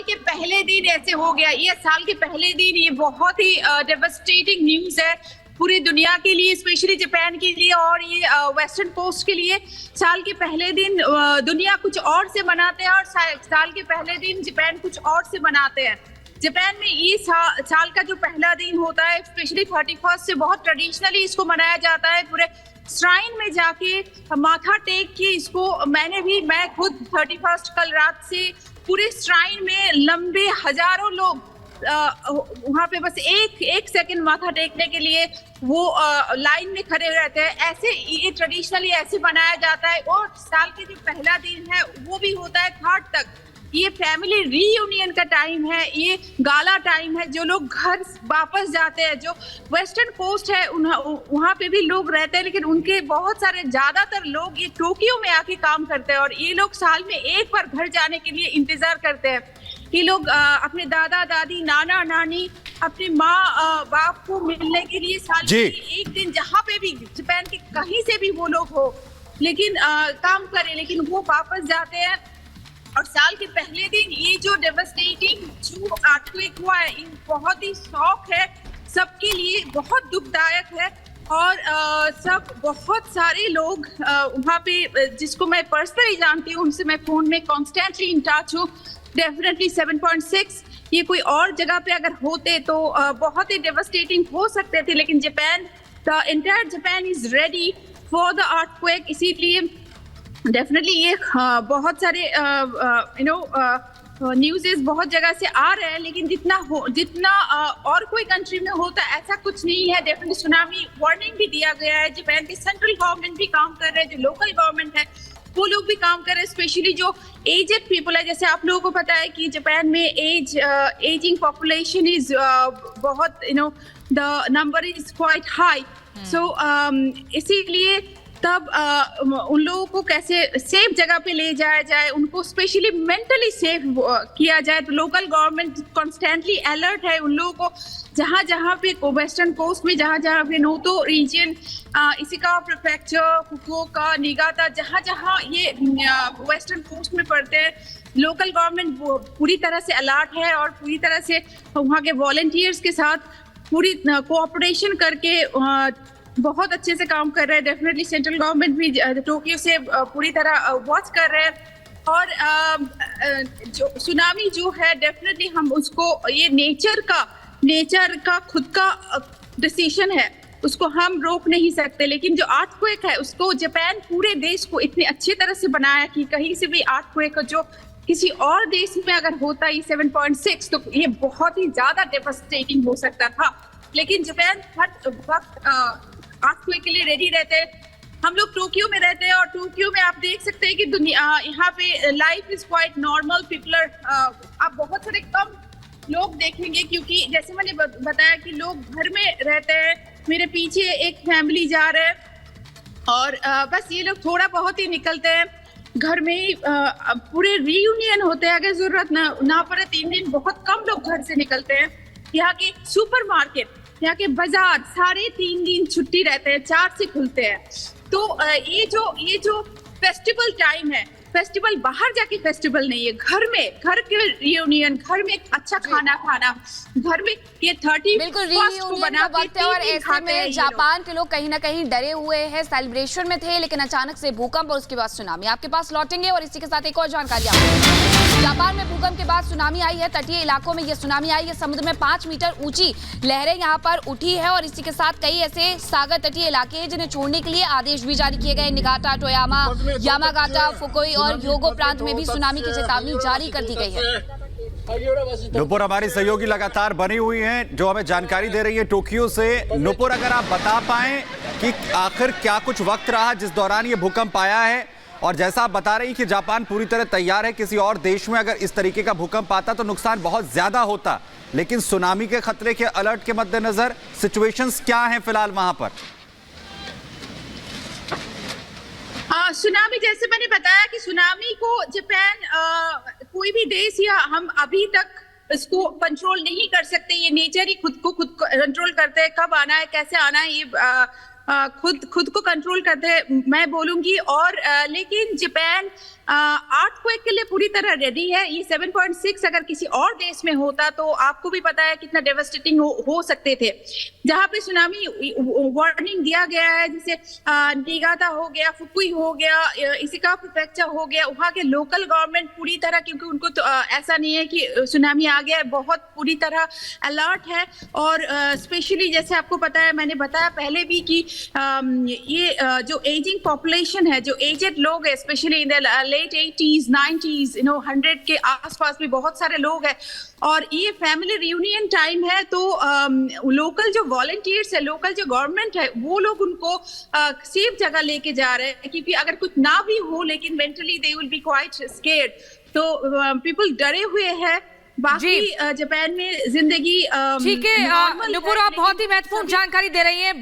के पहले दिन ऐसे हो गया, ये साल के पहले दिन, ये बहुत ही डेवस्टेटिंग न्यूज है पूरी दुनिया के लिए, स्पेशली जापान के लिए और ये वेस्टर्न कोस्ट के लिए। साल के पहले दिन दुनिया कुछ और से मनाते हैं और साल के पहले दिन जापान कुछ और से मनाते हैं। जापान में ये साल का जो पहला दिन होता है, स्पेशली 31st से बहुत ट्रेडिशनली इसको मनाया जाता है। पूरे श्राइन में जाके माथा टेक के इसको, मैं खुद 31st कल रात से पूरे श्राइन में लंबे हजारों लोग वहाँ पे बस एक सेकंड माथा टेकने के लिए वो लाइन में खड़े रहते हैं। ऐसे ये ट्रेडिशनली ऐसे बनाया जाता है। और साल के जो पहला दिन है वो भी होता है 3rd तक। ये फैमिली रीयूनियन का टाइम है, ये गाला टाइम है। जो लोग घर वापस जाते हैं, जो वेस्टर्न कोस्ट है वहाँ पे भी लोग रहते हैं, लेकिन उनके बहुत सारे ज्यादातर लोग ये टोक्यो में आके काम करते हैं और ये लोग साल में एक बार घर जाने के लिए इंतजार करते हैं। ये लोग अपने दादा दादी, नाना नानी, अपने माँ बाप को मिलने के लिए साल में एक दिन, जहाँ पे भी जापान के कहीं से भी वो लोग हो, लेकिन काम करें, लेकिन वो वापस जाते हैं। और साल के पहले दिन ये जो डेवस्टेटिंग जो अर्थक्वेक हुआ है, बहुत ही शॉक है सबके लिए, बहुत दुखदायक है। और सब बहुत सारे लोग वहाँ पे जिसको मैं पर्सनली जानती हूँ, उनसे मैं फोन में कॉन्स्टेंटली इन टच हूँ। डेफिनेटली 7.6 ये कोई और जगह पे अगर होते तो बहुत ही डेवस्टेटिंग हो सकते थे, लेकिन Japan, the entire Japan is ready for the earthquake. इसीलिए डेफिनेटली ये बहुत सारे न्यूज़ बहुत जगह से आ रहे हैं, लेकिन जितना और कोई कंट्री में होता है ऐसा कुछ नहीं है। डेफिनेटली सुनामी वार्निंग भी दिया गया है। जापान के सेंट्रल गवर्नमेंट भी काम कर रहे हैं, जो लोकल गवर्नमेंट है वो लोग भी काम कर रहे हैं। स्पेशली जो एजेड पीपल है, जैसे आप लोगों को पता है कि जापान में एजिंग पॉपुलेशन इज बहुत, the number is quite high. So इसीलिए तब उन लोगों को कैसे सेफ जगह पे ले जाया जाए, उनको स्पेशली मेंटली सेफ किया जाए। तो लोकल गवर्नमेंट कॉन्स्टेंटली अलर्ट है उन लोगों को, जहाँ जहाँ पे वेस्टर्न कोस्ट में, जहाँ जहाँ पे Noto region, Ishikawa prefecture, Fukuoka, Niigata, जहाँ जहाँ ये वेस्टर्न कोस्ट में पड़ते हैं, लोकल गवर्नमेंट पूरी तरह से अलर्ट है और पूरी तरह से वहाँ के वॉलंटियर्स के साथ पूरी कोऑपरेशन करके बहुत अच्छे से काम कर रहे हैं। डेफिनेटली सेंट्रल गवर्नमेंट भी टोक्यो से पूरी तरह वॉच कर रहे हैं। और जो सुनामी जो है, डेफिनेटली हम उसको, ये नेचर का खुद का डिसीजन है, उसको हम रोक नहीं सकते। लेकिन जो अर्थक्वेक है उसको जापान पूरे देश को इतने अच्छी तरह से बनाया कि कहीं से भी अर्थक्वेक जो किसी और देश में अगर होता ये 7.6 तो ये बहुत ही ज्यादा डेवस्टेटिंग हो सकता था। लेकिन जापान हर वक्त अर्थक्वेक के लिए रेडी रहते हैं। हम लोग टोक्यो में रहते हैं और टोक्यो में आप देख सकते हैं कि दुनिया यहाँ पे life is quite normal. People आप बहुत सारे कम लोग देखेंगे, क्योंकि जैसे मैंने बताया कि लोग घर में रहते हैं। मेरे पीछे एक फैमिली जा रहे हैं और बस ये लोग थोड़ा बहुत ही निकलते हैं, घर में ही पूरे रीयूनियन होते हैं। अगर जरूरत ना पड़े 3 दिन बहुत कम लोग घर से निकलते हैं। यहाँ के सुपरमार्केट, यहाँ के बाजार सारे 3 दिन छुट्टी रहते हैं, 4 से खुलते हैं। तो ये जो फेस्टिवल टाइम है, फेस्टिवल बाहर जाके फेस्टिवल नहीं है, घर के रियूनियन, घर में अच्छा खाना खाना, घर में ये 30 बिल्कुल रियूनियन का वक्त है। और ऐसे में जापान के लोग कहीं ना कहीं डरे हुए हैं, सेलिब्रेशन में थे, लेकिन अचानक से भूकंप और उसके बाद सुनामी। आपके पास लौटेंगे और इसी के साथ एक और जानकारी। जापान में भूकंप के बाद सुनामी आई है, तटीय इलाकों में ये सुनामी आई है। समुद्र में 5 मीटर ऊंची लहरें यहाँ पर उठी है और इसी के साथ कई ऐसे सागर तटीय इलाके हैं जिन्हें छोड़ने के लिए आदेश भी जारी किए गए। निगाटा, टोयामा, यामागाटा, फुकुई और योगो प्रांत में भी सुनामी की चेतावनी जारी कर दी गई है। नुपुर हमारी सहयोगी लगातार बनी हुई हैं, जो हमें जानकारी दे रही है टोक्यो से। नुपुर, अगर आप बता पाएं कि आखिर क्या कुछ वक्त रहा जिस दौरान ये भूकंप आया है, और जैसा आप बता रही कि जापान पूरी तरह तैयार है, किसी और देश में अगर इस तरीके का भूकंप आता तो नुकसान बहुत ज्यादा होता, लेकिन सुनामी के खतरे के अलर्ट के मद्देनजर सिचुएशंस क्या हैं फिलहाल वहां पर? सुनामी, जैसे मैंने बताया कि सुनामी को जापान कोई भी देश या हम अभी तक इसको कंट्रोल नहीं कर सकते। ये नेचर ही खुद को कंट्रोल करते हैं, कब आना है, कैसे आना है, ये खुद को कंट्रोल करते हैं, मैं बोलूंगी। और लेकिन जापान अर्थक्वेक के लिए पूरी तरह रेडी है। ये 7.6 अगर किसी और देश में होता तो आपको भी पता है कितना डेवास्टेटिंग हो सकते थे। जहाँ पे सुनामी वार्निंग दिया गया है, जैसे निगाता हो गया, फुकुई हो गया, इशिका प्रीफेक्चर हो गया, वहाँ के लोकल गवर्नमेंट पूरी तरह, क्योंकि उनको तो ऐसा नहीं है कि सुनामी आ गया है, बहुत पूरी तरह अलर्ट है। और स्पेशली जैसे आपको पता है, मैंने बताया पहले भी कि ये जो एजिंग पॉपुलेशन है, जो एजेड लोग है, specially in the late 80s 90s 100 के आसपास भी बहुत सारे लोग हैं। और ये फैमिली रियूनियन टाइम है, तो लोकल जो वॉलंटियर्स है, लोकल जो गवर्नमेंट है, वो लोग उनको सेफ जगह लेके जा रहे हैं, क्योंकि अगर कुछ ना भी हो लेकिन mentally they will be quite scared. तो पीपल डरे हुए हैं। बाकी जापान में जिंदगी ठीक है नुपुर, आप बहुत ही महत्वपूर्ण जानकारी दे रही हैं।